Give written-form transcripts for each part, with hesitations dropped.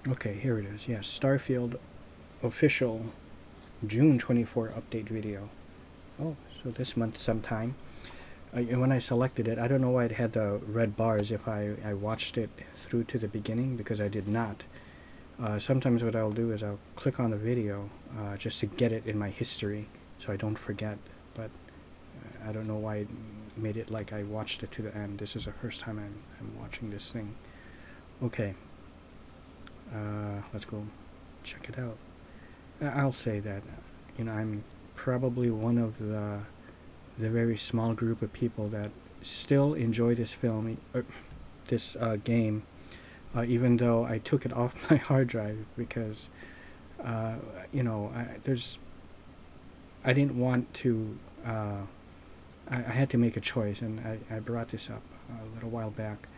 Okay, here it is. Yes, Starfield official June 24 update video. Oh, so this month sometime. When I selected it, I don't know why it had the red bars if I watched it through to the beginning, because I did not. Sometimes what I'll do is I'll click on the video just to get it in my history so I don't forget. But I don't know why it made it like I watched it to the end. This is the first time I'm watching this thing. Okay. Let's go check it out. I'll say that, I'm probably one of the very small group of people that still enjoy this film, this game, even though I took it off my hard drive because, I didn't want to. I had to make a choice, and I brought this up a little while back.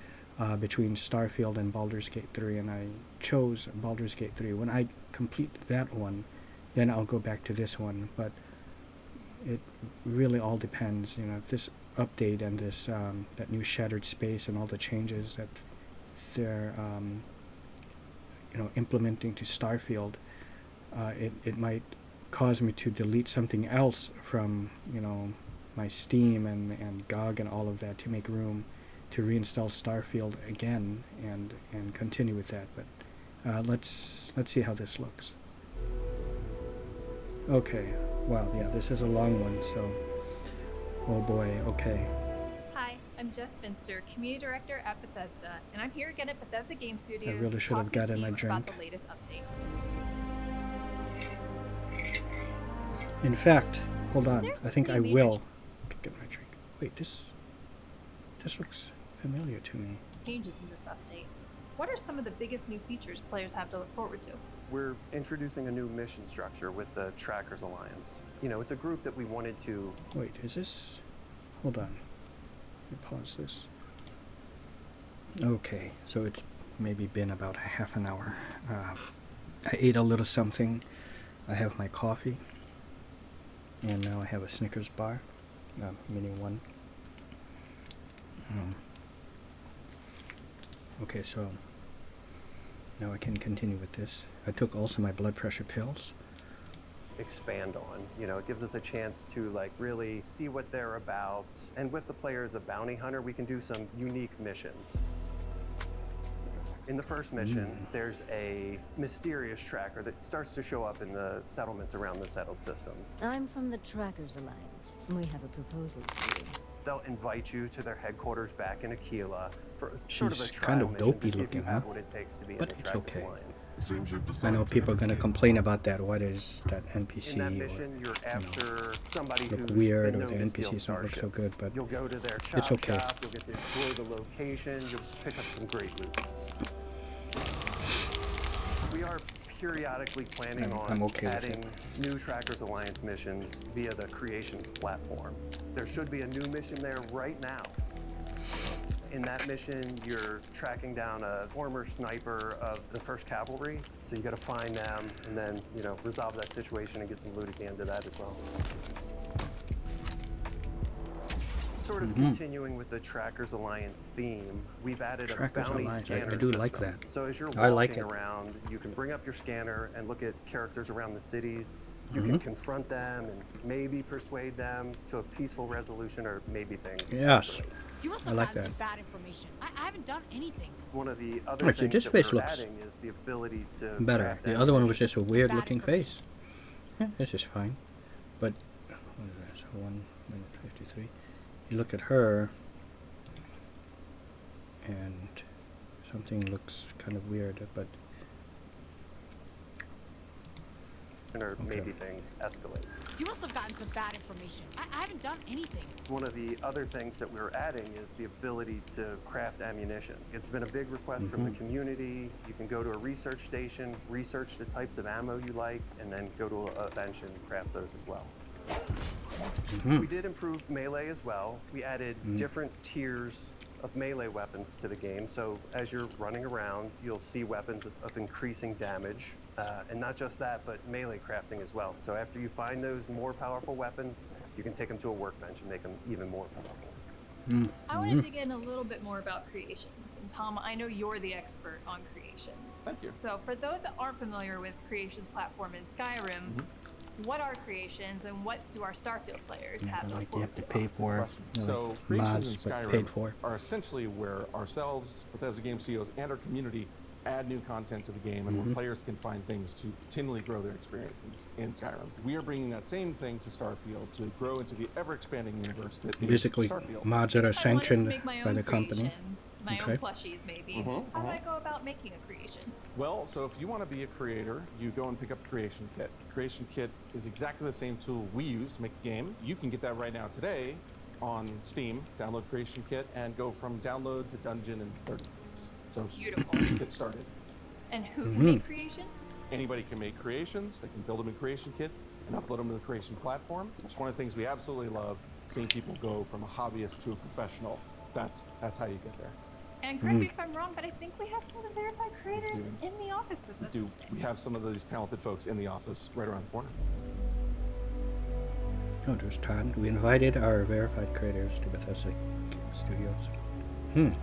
Between Starfield and Baldur's Gate 3, and I chose Baldur's Gate 3. When I complete that one, then I'll go back to this one. But it really all depends, this update and this that new shattered space and all the changes that they're implementing to Starfield. It might cause me to delete something else from my Steam and GOG and all of that to make room to reinstall Starfield again and continue with that. But let's see how this looks. Okay. Wow. Yeah, this is a long one. So, oh boy. Okay. Hi, I'm Jess Finster, Community Director at Bethesda, and I'm here again at Bethesda Game Studios really should have to talk to gotten the my team about drink. the latest update. In fact, hold on. There's I think I three will get my drink. Wait, this looks familiar to me. changes in this update. What are some of the biggest new features players have to look forward to? We're introducing a new mission structure with the Trackers Alliance. It's a group that we wanted to... Wait, is this... Hold on. Let me pause this. Okay, so it's maybe been about half an hour. I ate a little something. I have my coffee. And now I have a Snickers bar. Mini one. Okay, so now I can continue with this. I took also my blood pressure pills. expand on. It gives us a chance to really see what they're about. And with the player as a bounty hunter, we can do some unique missions. In the first mission, there's a mysterious tracker that starts to show up in the settlements around the settled systems. I'm from the Trackers Alliance. We have a proposal for you. They'll invite you to their headquarters back in Aquila for sort of a She's trial kind of mission dopey to see if you looking, have huh? what it takes to be But in the it's Trackers okay. Alliance. I know people are going to complain about that. What is that NPC? In that mission, you're after somebody look who's weird, been or the known to steal NPCs don't look so starships. good, but you'll go to their it's okay. shop, you'll get to explore the location, you'll pick up some great loot. We are periodically planning I'm on okay with adding new Trackers Alliance missions via the Creations platform. There should be a new mission there right now. In that mission, you're tracking down a former sniper of the 1st Cavalry, so you gotta find them and then, resolve that situation and get some loot at the end of that as well. Sort of continuing with the Trackers Alliance theme, we've added Trackers a bounty Alliance, scanner I do system. like that. So as you're I walking like it. around, you can bring up your scanner and look at characters around the cities. You can confront them and maybe persuade them to a peaceful resolution, or maybe things Yes. escalate. You must I have like gotten that. some bad information. I haven't done anything. One of the other Actually, things this that face we're looks adding is the ability to better. craft The other one was ammunition. just a weird Bad looking information. face. Yeah, this is fine. But, what is that? So 1 minute 53. You look at her, and something looks kind of weird, but or Okay. maybe things escalate. You must have gotten some bad information. I haven't done anything. One of the other things that we're adding is the ability to craft ammunition. It's been a big request from the community. You can go to a research station, research the types of ammo you like, and then go to a bench and craft those as well. We did improve melee as well. We added different tiers of melee weapons to the game. So as you're running around, you'll see weapons of increasing damage. And not just that, but melee crafting as well. So after you find those more powerful weapons, you can take them to a workbench and make them even more powerful. I want to dig in a little bit more about creations. And Tom, I know you're the expert on creations. Thank you. So for those that aren't familiar with creations platform in Skyrim, what are creations and what do our Starfield players have to look Like you forward have to pay to? for So like creations mods, in but Skyrim paid for. are essentially where ourselves, Bethesda Game Studios, and our community add new content to the game, and where players can find things to continually grow their experiences in Skyrim. We are bringing that same thing to Starfield to grow into the ever-expanding universe that is Basically, Starfield. mods that are If I wanted to sanctioned make my by own the company. creations, my own Okay. plushies maybe, how do I go about making a creation? Well, so if you want to be a creator, you go and pick up the Creation Kit. Creation Kit is exactly the same tool we use to make the game. You can get that right now today on Steam, download Creation Kit, and go from download to dungeon in 30 minutes. So Beautiful. get started. And who can make creations? Anybody can make creations. They can build them in Creation Kit and upload them to the Creation platform. It's one of the things we absolutely love, seeing people go from a hobbyist to a professional. That's how you get there. And correct me if I'm wrong, but I think we have some of the verified creators in the office with us today. We have some of these talented folks in the office right around the corner. Oh, there's Todd. We invited our verified creators to Bethesda Game Studios.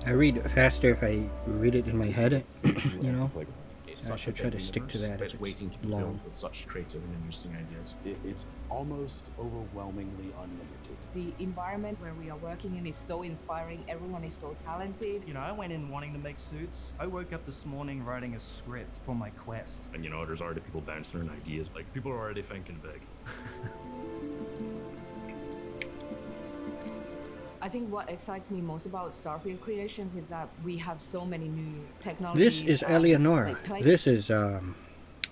I read faster if I read it in my head, you know. It's I such should a try big to stick to universe, that but if it's waiting it's to be long. filled with such creative and interesting ideas. It's almost overwhelmingly unlimited. The environment where we are working in is so inspiring. Everyone is so talented. You know, I went in wanting to make suits. I woke up this morning writing a script for my quest. And you know, there's already people bouncing around ideas. Like, people are already thinking big. I think what excites me most about Starfield Creations is that we have so many new technologies. This is Eleonora. like This is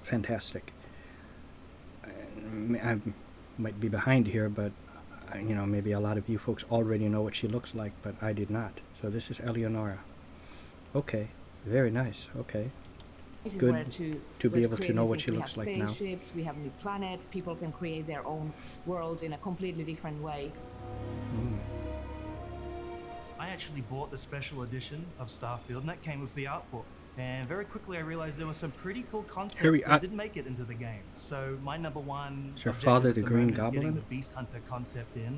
fantastic. I might be behind here, but you know, maybe a lot of you folks already know what she looks like, but I did not. So this is Eleonora. Okay, very nice. Okay, this is good where to be able to create know new what things. she We looks have like now. spaceships, we have new planets. People can create their own worlds in a completely different way. I actually bought the special edition of Starfield, and that came with the art book. And very quickly I realized there were some pretty cool concepts that didn't make it into the game. So my number one Is your objective father at the the Green moment is getting Goblin? the Beast Hunter concept in.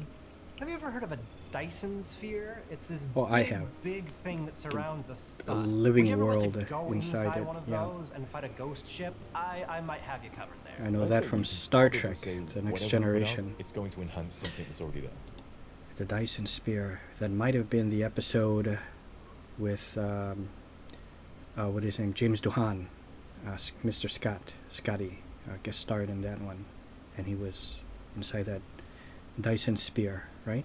Have you ever heard of a Dyson sphere? It's this I have. big thing that surrounds a A sun. living Would you ever like world to go inside it. one of Yeah, those and fight a ghost ship? I might have you covered there. I know that from Star Trek: The Next Generation. It's going to enhance something that's already there. The Dyson Spear. That might have been the episode with what is his name? James Doohan, Mr. Scotty, guest starred in that one, and he was inside that Dyson Spear, right?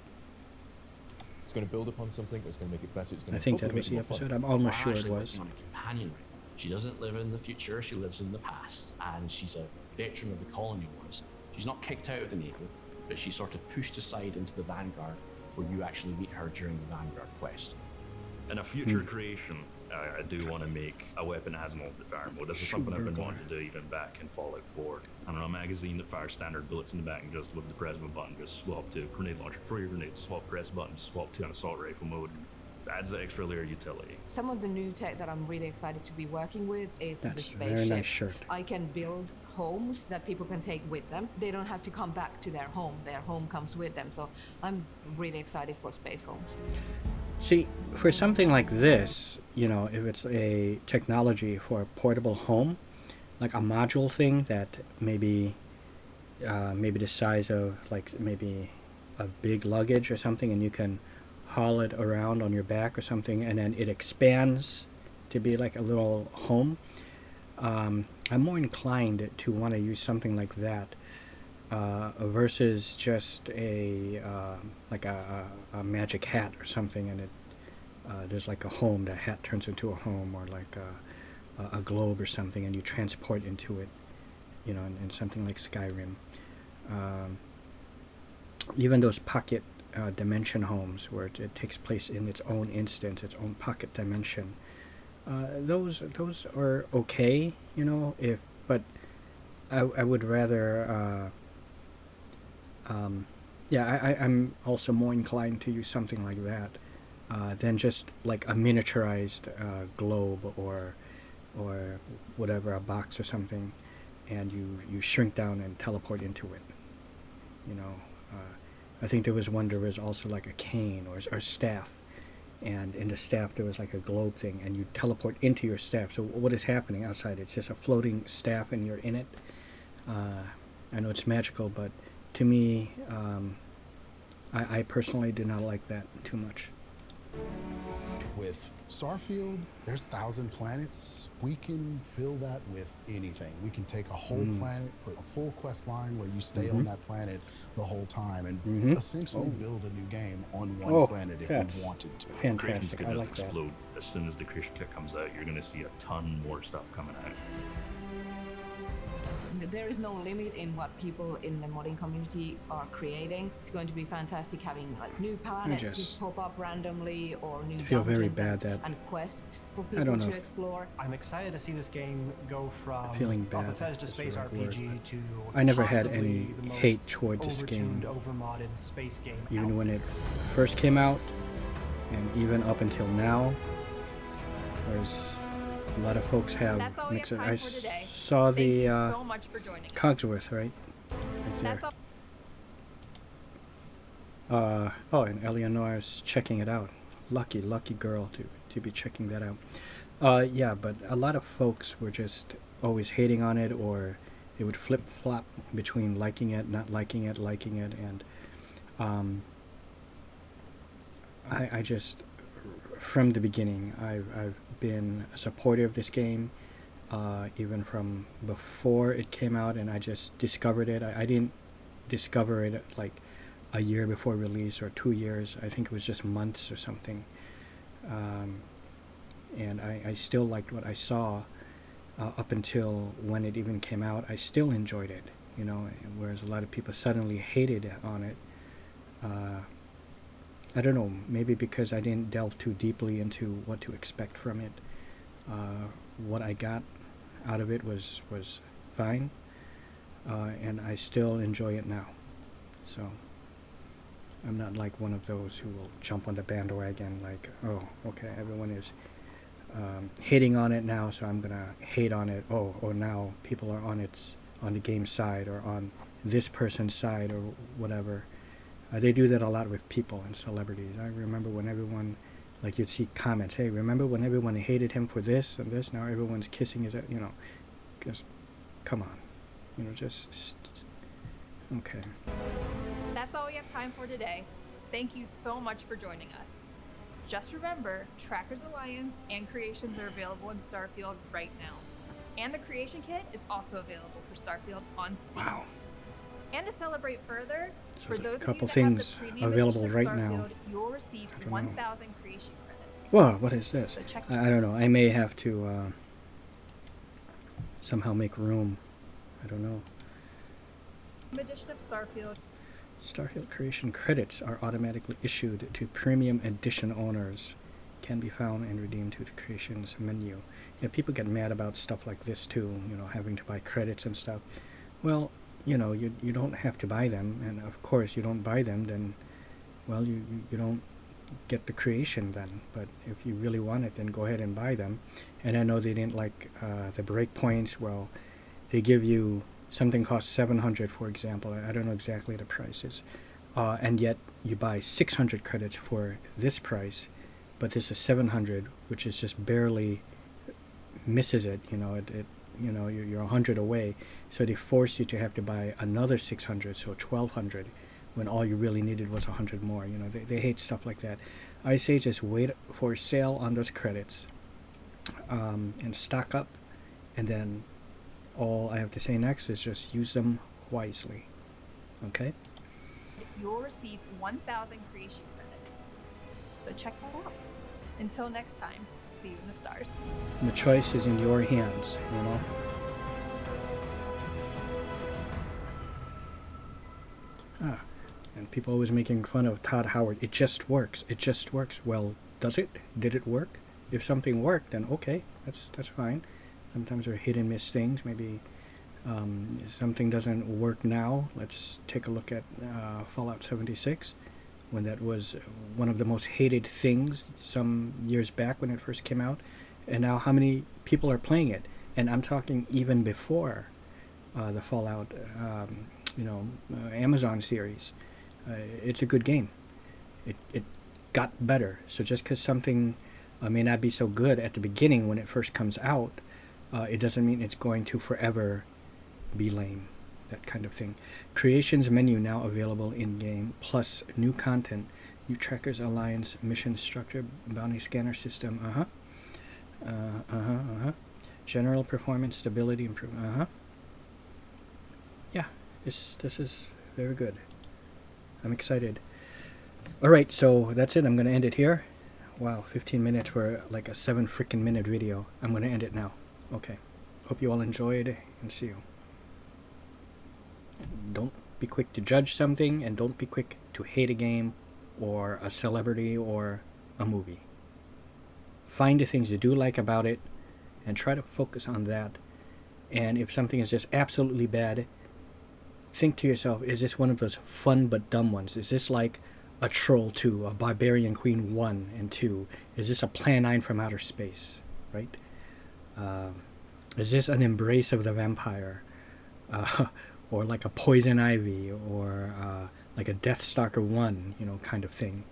It's going to build upon something. It's going to make it better. It's going I to think that hopefully was make the it more fun. episode. I'm almost sure it Actually was. working on a companion. She doesn't live in the future, she lives in the past, and she's a veteran of the colony wars. She's not kicked out of the Navy, but she's sort of pushed aside into the Vanguard, where you actually meet her during the Vanguard quest. In a future creation, I do want to make a weapon that has an alternate fire mode. This is something I've been wanting to do even back in Fallout 4. I don't know, a magazine that fires standard bullets in the back and just with the press of a button, just swap to grenade launcher for your grenades, swap press button, swap to an assault rifle mode. Adds the extra layer of utility. Some of the new tech that I'm really excited to be working with is the That's a spaceships. very nice shirt. I can build homes that people can take with them. They don't have to come back to their home. Their home comes with them. So I'm really excited for space homes. See, for something like this, you know, if it's a technology for a portable home, like a module thing that maybe the size of like maybe a big luggage or something, and you can haul it around on your back or something, and then it expands to be like a little home. I'm more inclined to want to use something like that versus just a like a magic hat or something, and it there's like a home. The hat turns into a home, or like a globe or something, and you transport into it. You know, in something like Skyrim. Even those pocket dimension homes, where it takes place in its own instance, its own pocket dimension. Those are okay, you know. But I would rather. I'm also more inclined to use something like that than just like a miniaturized globe or whatever, a box or something, and you shrink down and teleport into it. You know, I think there was one. There was also like a cane or staff, and in the staff there was like a globe thing, and you teleport into your staff. So what is happening outside? It's just a floating staff, and you're in it. I know it's magical, but to me, I personally do not like that too much. With Starfield, there's 1,000 planets. We can fill that with anything. We can take a whole planet, put a full quest line where you stay on that planet the whole time, and essentially build a new game on one planet if we wanted to. Fantastic. Creation I Kit like just that. explode. As soon as the Creation Kit comes out, you're going to see a ton more stuff coming out. There is no limit in what people in the modding community are creating. It's going to be fantastic having like new planets just pop up randomly, or new feel very dungeons bad that and quests for I don't people know. to explore. I'm excited to see this game go from Feeling bad, a Bethesda that's space the right word. RPG to I never had possibly any the most hate toward this overtuned, game. overmodded space game Even out when there. it first came out, and even up until now, there's a lot of folks have That's all we have mixed. time I for today. saw Thank the you so much for joining us. Cogsworth, right? Right That's there. Oh, and Eleanor's checking it out. Lucky girl to be checking that out. Yeah, but a lot of folks were just always hating on it, or they would flip flop between liking it, not liking it, liking it, and I just, from the beginning, I've been a supporter of this game, even from before it came out, and I just discovered it. I didn't discover it like a year before release or 2 years. I think it was just months or something. And I still liked what I saw up until when it even came out. I still enjoyed it, you know, whereas a lot of people suddenly hated on it. I don't know, maybe because I didn't delve too deeply into what to expect from it. What I got out of it was fine, and I still enjoy it now. So I'm not like one of those who will jump on the bandwagon like, oh, okay, everyone is hating on it now, so I'm gonna hate on it. Oh, now people are on the game side, or on this person's side, or whatever. They do that a lot with people and celebrities. I remember when everyone, like, you'd see comments, hey, remember when everyone hated him for this and this? Now everyone's kissing his, you know, just, come on. You know, just okay. That's all we have time for today. Thank you so much for joining us. Just remember, Trackers Alliance and Creations are available in Starfield right now. And the Creation Kit is also available for Starfield on Steam. Wow. And to celebrate further, So for there's those a couple of you that have things the premium available edition of right now. Starfield, you'll receive I don't know. 1,000 creation credits. Whoa, what is this? So check I don't know. I may have to somehow make room. I don't know. edition of Starfield. Starfield creation credits are automatically issued to premium edition owners. Can be found and redeemed to the creations menu. Yeah, people get mad about stuff like this too, you know, having to buy credits and stuff. Well, you know, you don't have to buy them, and of course you don't buy them, then, well, you don't get the creation then. But if you really want it, then go ahead and buy them. And I know they didn't like the breakpoints. Well, they give you something costs 700, for example. I don't know exactly the prices, and yet you buy 600 credits for this price, but this is 700, which is just barely misses it. You know, it you know, you're 100 away, so they force you to have to buy another 600, so 1200, when all you really needed was 100 more. You know, they hate stuff like that. I say just wait for a sale on those credits, and stock up, and then all I have to say next is just use them wisely. Okay? You'll receive 1,000 creation credits. So check that out. Until next time, see you in the stars. The choice is in your hands, you know? And people always making fun of Todd Howard. It just works. It just works. Well, does it? Did it work? If something worked, then okay, that's fine. Sometimes they're hit and miss things. Maybe something doesn't work now. Let's take a look at Fallout 76, when that was one of the most hated things some years back when it first came out. And now how many people are playing it? And I'm talking even before the Fallout Amazon series. It's a good game. It got better. So just because something may not be so good at the beginning when it first comes out, it doesn't mean it's going to forever be lame. That kind of thing. Creations menu now available in game, plus new content, new trackers, alliance, mission structure, bounty scanner system. General performance, stability improvement. Yeah, this is very good. I'm excited. All right, so that's it. I'm gonna end it here. Wow, 15 minutes for like a 7 freaking minute video. I'm gonna end it now. Okay. Hope you all enjoyed, and see you. Don't be quick to judge something, and don't be quick to hate a game or a celebrity or a movie. Find the things you do like about it and try to focus on that. And if something is just absolutely bad, think to yourself, is this one of those fun but dumb ones? Is this like a Troll 2, a Barbarian Queen 1 and 2? Is this a Plan 9 from outer space, right? Is this an Embrace of the Vampire? Or like a Poison Ivy, or like a Deathstalker 1, kind of thing.